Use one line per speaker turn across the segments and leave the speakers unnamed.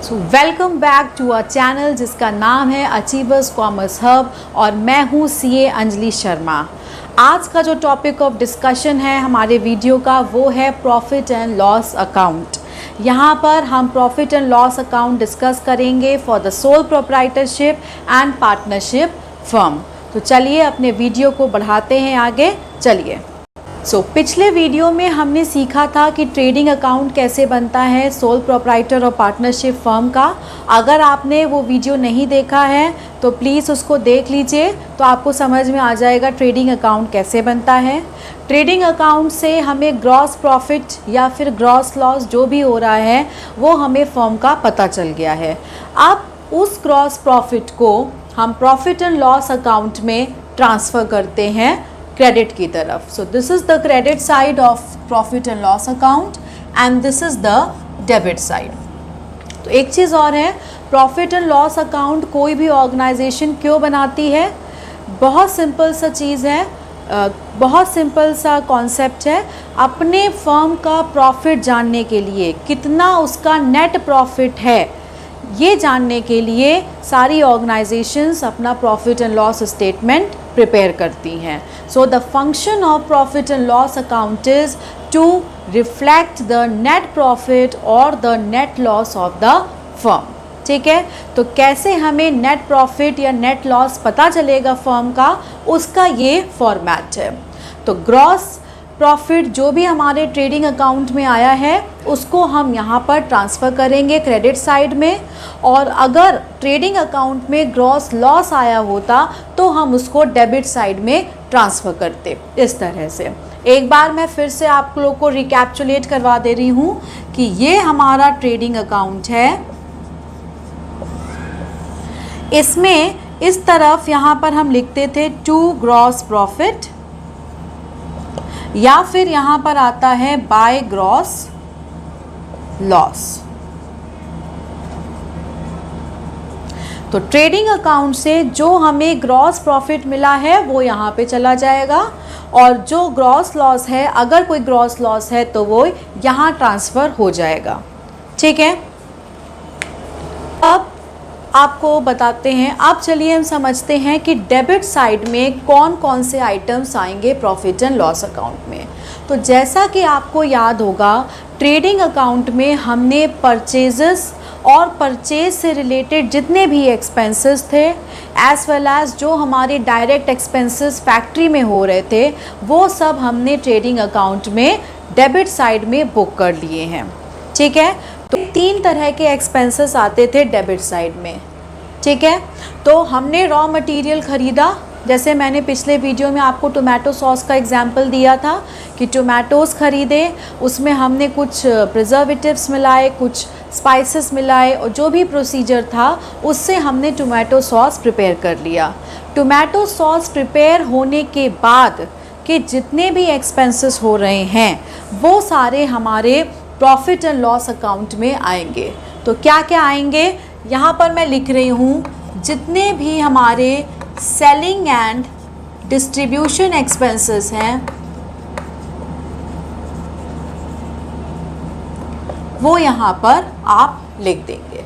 So welcome back to our channel जिसका नाम है अचीवर्स कॉमर्स हब और मैं हूँ सीए अंजलि शर्मा। आज का जो टॉपिक ऑफ डिस्कशन है हमारे वीडियो का वो है प्रॉफिट एंड लॉस अकाउंट। यहाँ पर हम profit and loss account discuss करेंगे for the sole proprietorship and partnership firm. तो चलिए अपने वीडियो को बढ़ाते हैं आगे। चलिए पिछले वीडियो में हमने सीखा था कि ट्रेडिंग अकाउंट कैसे बनता है सोल प्रोप्राइटर और पार्टनरशिप फर्म का। अगर आपने वो वीडियो नहीं देखा है तो प्लीज़ उसको देख लीजिए, तो आपको समझ में आ जाएगा ट्रेडिंग अकाउंट कैसे बनता है। ट्रेडिंग अकाउंट से हमें ग्रॉस प्रॉफिट या फिर ग्रॉस लॉस जो भी हो रहा है वो हमें फर्म का पता चल गया है। अब उस ग्रॉस प्रॉफिट को हम प्रॉफिट एंड लॉस अकाउंट में ट्रांसफ़र करते हैं क्रेडिट की तरफ। So this is the credit side of profit and loss account and this is the debit side. तो एक चीज़ और है, प्रॉफिट एंड लॉस अकाउंट कोई भी ऑर्गेनाइजेशन क्यों बनाती है? बहुत सिंपल सा चीज़ है, बहुत सिंपल सा कॉन्सेप्ट है। अपने फर्म का प्रॉफिट जानने के लिए, कितना उसका नेट प्रॉफिट है ये जानने के लिए सारी ऑर्गेनाइजेशंस अपना profit and loss statement prepare करती हैं। So the function of profit and loss account is to reflect the net profit और the net loss of the firm. ठीक है, तो कैसे हमें नेट प्रॉफिट या नेट लॉस पता चलेगा फर्म का, उसका ये फॉर्मेट है। तो ग्रॉस प्रॉफिट जो भी हमारे ट्रेडिंग अकाउंट में आया है उसको हम यहाँ पर ट्रांसफ़र करेंगे क्रेडिट साइड में, और अगर ट्रेडिंग अकाउंट में ग्रॉस लॉस आया होता तो हम उसको डेबिट साइड में ट्रांसफ़र करते। इस तरह से एक बार मैं फिर से आप लोगों को रिकैप्चुलेट करवा दे रही हूँ कि ये हमारा ट्रेडिंग अकाउंट है। इसमें इस तरफ यहाँ पर हम लिखते थे टू ग्रॉस प्रॉफिट, या फिर यहाँ पर आता है बाय ग्रॉस लॉस। तो ट्रेडिंग अकाउंट से जो हमें ग्रॉस प्रॉफिट मिला है वो यहाँ पे चला जाएगा, और जो ग्रॉस लॉस है, अगर कोई ग्रॉस लॉस है तो वो यहाँ ट्रांसफ़र हो जाएगा। ठीक है, अब आपको बताते हैं। अब चलिए हम समझते हैं कि डेबिट साइड में कौन कौन से आइटम्स आएंगे प्रॉफिट एंड लॉस अकाउंट में। तो जैसा कि आपको याद होगा, ट्रेडिंग अकाउंट में हमने परचेजेस और परचेज से रिलेटेड जितने भी एक्सपेंसेस थे एज़ वेल एज़ जो हमारे डायरेक्ट एक्सपेंसेस फैक्ट्री में हो रहे थे वो सब हमने ट्रेडिंग अकाउंट में डेबिट साइड में बुक कर लिए हैं। ठीक है, तो 3 तरह के एक्सपेंसेस आते थे डेबिट साइड में। ठीक है, तो हमने रॉ मटेरियल ख़रीदा, जैसे मैंने पिछले वीडियो में आपको टोमेटो सॉस का एग्जांपल दिया था कि टोमेटोज़ ख़रीदे, उसमें हमने कुछ प्रिजर्वेटिव्स मिलाए, कुछ स्पाइसेस मिलाए, और जो भी प्रोसीजर था उससे हमने टोमेटो सॉस प्रिपेयर कर लिया। टोमेटो सॉस प्रिपेयर होने के बाद के जितने भी एक्सपेंसेस हो रहे हैं वो सारे हमारे प्रॉफिट एंड लॉस अकाउंट में आएंगे। तो क्या क्या आएंगे, यहाँ पर मैं लिख रही हूँ, जितने भी हमारे सेलिंग एंड डिस्ट्रीब्यूशन एक्सपेंसेस हैं वो यहाँ पर आप लिख देंगे।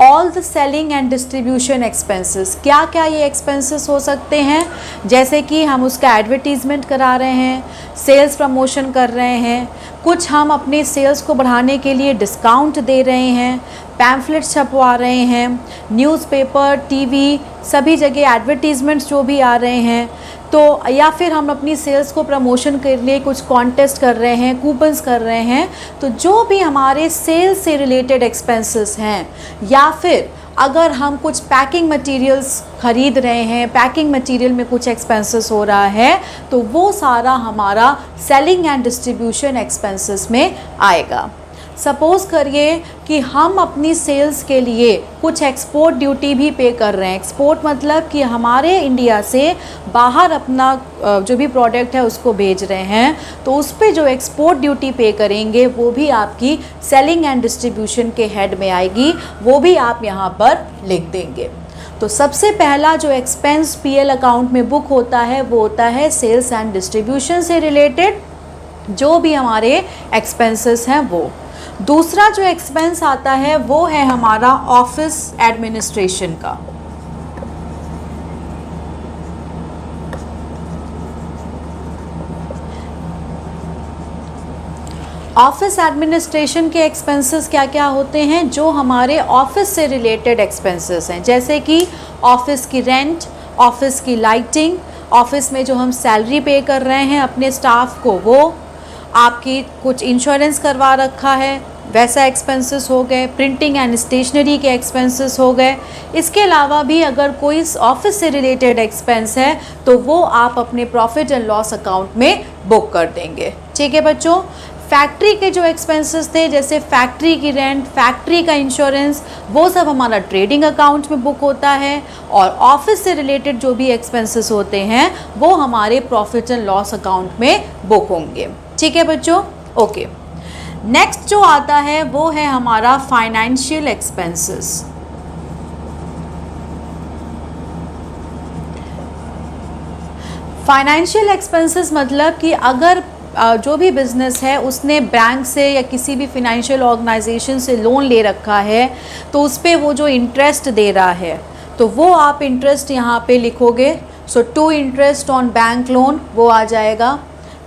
All the selling and distribution expenses, क्या क्या ये एक्सपेंसेस हो सकते हैं, जैसे कि हम उसका एडवर्टीज़मेंट करा रहे हैं, सेल्स प्रमोशन कर रहे हैं, कुछ हम अपने सेल्स को बढ़ाने के लिए डिस्काउंट दे रहे हैं, पैम्फलेट छपवा रहे हैं, न्यूज़पेपर, टीवी, सभी जगह एडवर्टीज़मेंट्स जो भी आ रहे हैं, तो या फिर हम अपनी सेल्स को प्रमोशन के लिए कुछ कॉन्टेस्ट कर रहे हैं, कूपन्स कर रहे हैं। तो जो भी हमारे सेल्स से रिलेटेड एक्सपेंसेस हैं, या फिर अगर हम कुछ पैकिंग मटेरियल्स ख़रीद रहे हैं, पैकिंग मटेरियल में कुछ एक्सपेंसेस हो रहा है, तो वो सारा हमारा सेलिंग एंड डिस्ट्रीब्यूशन एक्सपेंसेस में आएगा। सपोज़ करिए कि हम अपनी सेल्स के लिए कुछ एक्सपोर्ट ड्यूटी भी पे कर रहे हैं। एक्सपोर्ट मतलब कि हमारे इंडिया से बाहर अपना जो भी प्रोडक्ट है उसको भेज रहे हैं, तो उस पे जो एक्सपोर्ट ड्यूटी पे करेंगे वो भी आपकी सेलिंग एंड डिस्ट्रीब्यूशन के हेड में आएगी, वो भी आप यहाँ पर लिख देंगे। तो सबसे पहला जो एक्सपेंस पीएल अकाउंट में बुक होता है वो होता है सेल्स एंड डिस्ट्रीब्यूशन से रिलेटेड जो भी हमारे एक्सपेंसेस हैं वो। दूसरा जो एक्सपेंस आता है वो है हमारा ऑफिस एडमिनिस्ट्रेशन का। ऑफिस एडमिनिस्ट्रेशन के एक्सपेंसेस क्या क्या होते हैं? जो हमारे ऑफिस से रिलेटेड एक्सपेंसेस हैं, जैसे कि ऑफिस की रेंट, ऑफिस की लाइटिंग, ऑफिस में जो हम सैलरी पे कर रहे हैं अपने स्टाफ को, वो आपकी कुछ इंश्योरेंस करवा रखा है वैसा एक्सपेंसेस हो गए, प्रिंटिंग एंड स्टेशनरी के एक्सपेंसेस हो गए। इसके अलावा भी अगर कोई ऑफिस से रिलेटेड एक्सपेंस है तो वो आप अपने प्रॉफिट एंड लॉस अकाउंट में बुक कर देंगे। ठीक है बच्चों। फैक्ट्री के जो एक्सपेंसेस थे, जैसे फैक्ट्री की रेंट, फैक्ट्री का इंश्योरेंस, वो सब हमारा ट्रेडिंग अकाउंट में बुक होता है। और ऑफिस से रिलेटेड जो भी एक्सपेंसेस होते हैं वो हमारे प्रॉफिट एंड लॉस अकाउंट में बुक होंगे। ठीक है बच्चों, ओके। नेक्स्ट जो आता है वो है हमारा फाइनेंशियल एक्सपेंसेस। फाइनेंशियल एक्सपेंसेस मतलब कि अगर जो भी बिज़नेस है उसने बैंक से या किसी भी फिनेंशियल ऑर्गेनाइजेशन से लोन ले रखा है तो उस पर वो जो इंटरेस्ट दे रहा है तो वो आप इंटरेस्ट यहाँ पे लिखोगे। So to interest on bank loan वो आ जाएगा।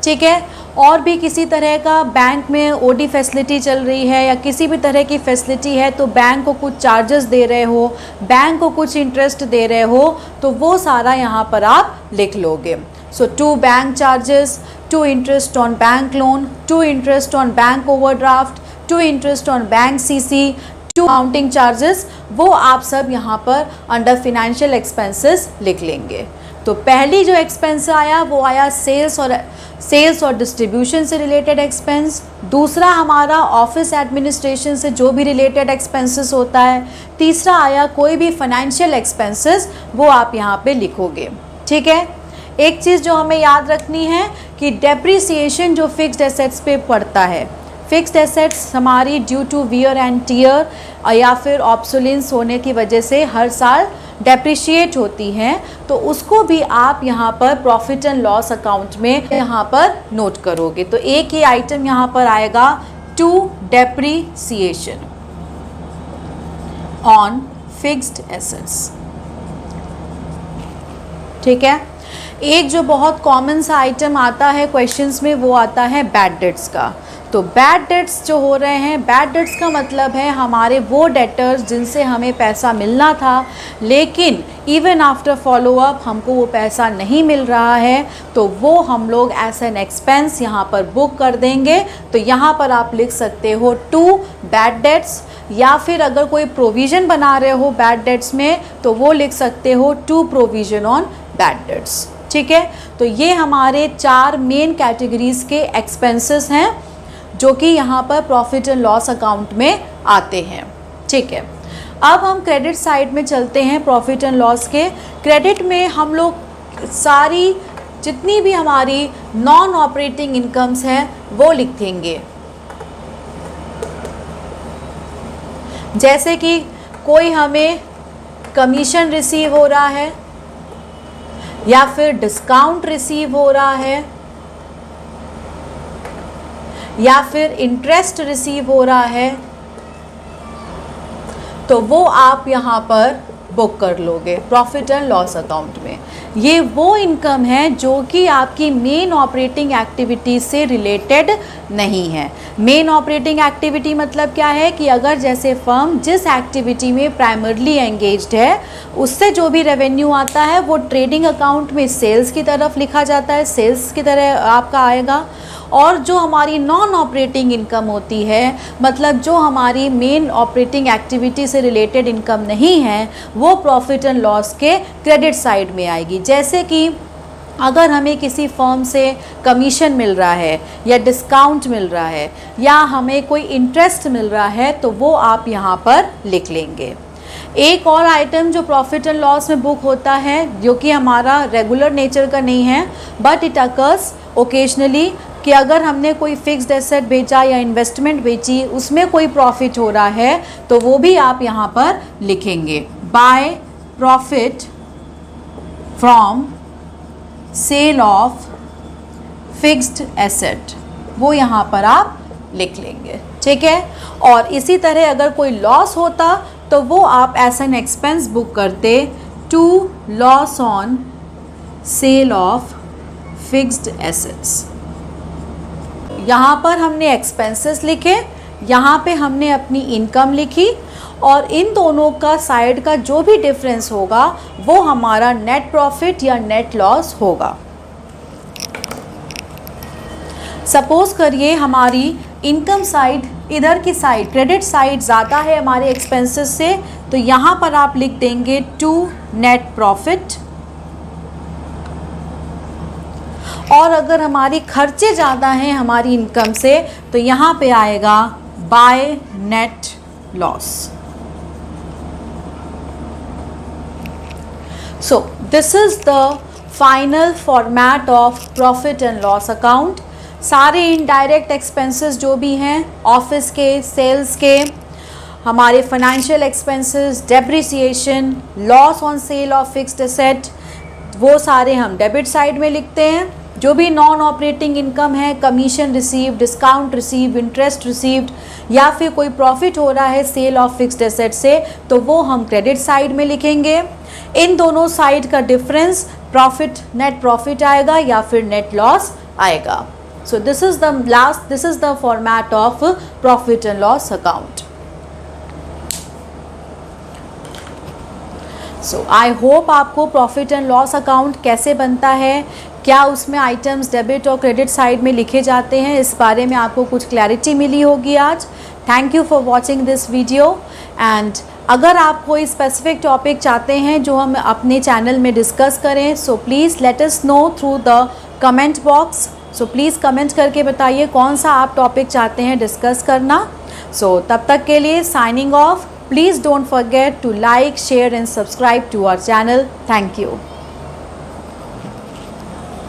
ठीक है। और भी किसी तरह का बैंक में ओडी फैसिलिटी चल रही है या किसी भी तरह की फैसिलिटी है तो बैंक को कुछ चार्जेस दे रहे हो, बैंक को कुछ इंटरेस्ट दे रहे हो, तो वो सारा यहाँ पर आप लिख लोगे। So to bank charges, to interest on bank loan, to interest on bank overdraft, to interest on bank CC, to accounting charges, वो आप सब यहाँ पर अंडर फिनेंशियल एक्सपेंसेस लिख लेंगे। तो पहली जो एक्सपेंस आया वो आया सेल्स और डिस्ट्रीब्यूशन से रिलेटेड एक्सपेंस। दूसरा हमारा ऑफिस एडमिनिस्ट्रेशन से जो भी रिलेटेड एक्सपेंसेस होता है। तीसरा आया कोई भी फाइनेंशियल एक्सपेंसेस, वो आप यहाँ पे लिखोगे। ठीक है। एक चीज़ जो हमें याद रखनी है कि डेप्रिसिएशन जो फिक्स्ड एसेट्स पे पड़ता है, फिक्स्ड एसेट्स हमारी due to wear and tear या फिर ऑब्सोलेंस होने की वजह से हर साल डेप्रिशिएट होती हैं, तो उसको भी आप यहाँ पर प्रॉफिट एंड लॉस अकाउंट में यहाँ पर नोट करोगे। तो एक ही आइटम यहाँ पर आएगा, to depreciation on fixed assets. ठीक है। एक जो बहुत कॉमन सा आइटम आता है क्वेश्चंस में वो आता है बैड डेट्स का। तो बैड डेट्स जो हो रहे हैं, बैड डेट्स का मतलब है हमारे वो डेटर्स जिनसे हमें पैसा मिलना था लेकिन इवन आफ्टर फॉलोअप हमको वो पैसा नहीं मिल रहा है, तो वो हम लोग एज एन एक्सपेंस यहाँ पर बुक कर देंगे। तो यहाँ पर आप लिख सकते हो टू बैड डेट्स, या फिर अगर कोई प्रोविज़न बना रहे हो बैड डेट्स में तो वो लिख सकते हो to provision on bad debts. ठीक है। तो ये हमारे 4 मेन कैटेगरीज के एक्सपेंसेस हैं जो कि यहाँ पर प्रॉफिट एंड लॉस अकाउंट में आते हैं। ठीक है। अब हम क्रेडिट साइड में चलते हैं। प्रॉफिट एंड लॉस के क्रेडिट में हम लोग सारी जितनी भी हमारी नॉन ऑपरेटिंग इनकम्स हैं वो लिखेंगे। जैसे कि कोई हमें कमीशन रिसीव हो रहा है या फिर डिस्काउंट रिसीव हो रहा है या फिर इंटरेस्ट रिसीव हो रहा है, तो वो आप यहाँ पर बुक कर लोगे प्रॉफिट एंड लॉस अकाउंट में। ये वो इनकम है जो कि आपकी मेन ऑपरेटिंग एक्टिविटी से रिलेटेड नहीं है। मेन ऑपरेटिंग एक्टिविटी मतलब क्या है कि अगर जैसे फर्म जिस एक्टिविटी में प्राइमरली एंगेज्ड है उससे जो भी रेवेन्यू आता है वो ट्रेडिंग अकाउंट में सेल्स की तरफ लिखा जाता है, सेल्स की तरह आपका आएगा। और जो हमारी नॉन ऑपरेटिंग इनकम होती है, मतलब जो हमारी मेन ऑपरेटिंग एक्टिविटी से रिलेटेड इनकम नहीं है, वो प्रॉफिट एंड लॉस के क्रेडिट साइड में आएगी। जैसे कि अगर हमें किसी फर्म से कमीशन मिल रहा है या डिस्काउंट मिल रहा है या हमें कोई इंटरेस्ट मिल रहा है तो वो आप यहाँ पर लिख लेंगे। एक और आइटम जो प्रॉफिट एंड लॉस में बुक होता है जो कि हमारा रेगुलर नेचर का नहीं है बट इट अकर्स ओकेजनली, कि अगर हमने कोई फिक्स्ड एसेट बेचा या इन्वेस्टमेंट बेची उसमें कोई प्रॉफिट हो रहा है तो वो भी आप यहाँ पर लिखेंगे। By profit from sale of fixed asset, वो यहाँ पर आप लिख लेंगे। ठीक है। और इसी तरह अगर कोई लॉस होता तो वो आप एज एन एक्सपेंस बुक करते to loss on sale of fixed assets. यहाँ पर हमने एक्सपेंसेस लिखे, यहाँ पे हमने अपनी इनकम लिखी, और इन दोनों का साइड का जो भी डिफरेंस होगा वो हमारा नेट प्रॉफिट या नेट लॉस होगा। सपोज करिए हमारी इनकम साइड, इधर की साइड क्रेडिट साइड ज़्यादा है हमारे एक्सपेंसेस से, तो यहाँ पर आप लिख देंगे टू नेट प्रॉफिट। और अगर हमारी खर्चे ज़्यादा हैं हमारी इनकम से तो यहाँ पे आएगा by net loss. So this is the final format of profit and loss account. सारे इनडायरेक्ट एक्सपेंसेस जो भी हैं ऑफिस के, सेल्स के, हमारे financial expenses, depreciation, loss on sale of fixed asset, वो सारे हम डेबिट साइड में लिखते हैं। जो भी नॉन ऑपरेटिंग इनकम है, commission received, discount received, interest received, या फिर कोई प्रॉफिट हो रहा है सेल ऑफ फिक्स्ड एसेट से, तो वो हम क्रेडिट साइड में लिखेंगे। इन दोनों साइड का डिफरेंस प्रॉफिट, नेट प्रॉफिट आएगा या फिर नेट लॉस आएगा। So this is the format of profit and loss account. So I hope आपको प्रॉफिट एंड लॉस अकाउंट कैसे बनता है, क्या उसमें आइटम्स डेबिट और क्रेडिट साइड में लिखे जाते हैं, इस बारे में आपको कुछ क्लैरिटी मिली होगी आज। Thank you for watching this video. And अगर आप कोई स्पेसिफिक टॉपिक चाहते हैं जो हम अपने चैनल में डिस्कस करें, so please let us know through the comment box. So please comment करके बताइए कौन सा आप टॉपिक चाहते हैं डिस्कस करना। सो तब तक के लिए signing off. Please don't forget to like, share and subscribe to our channel. Thank you.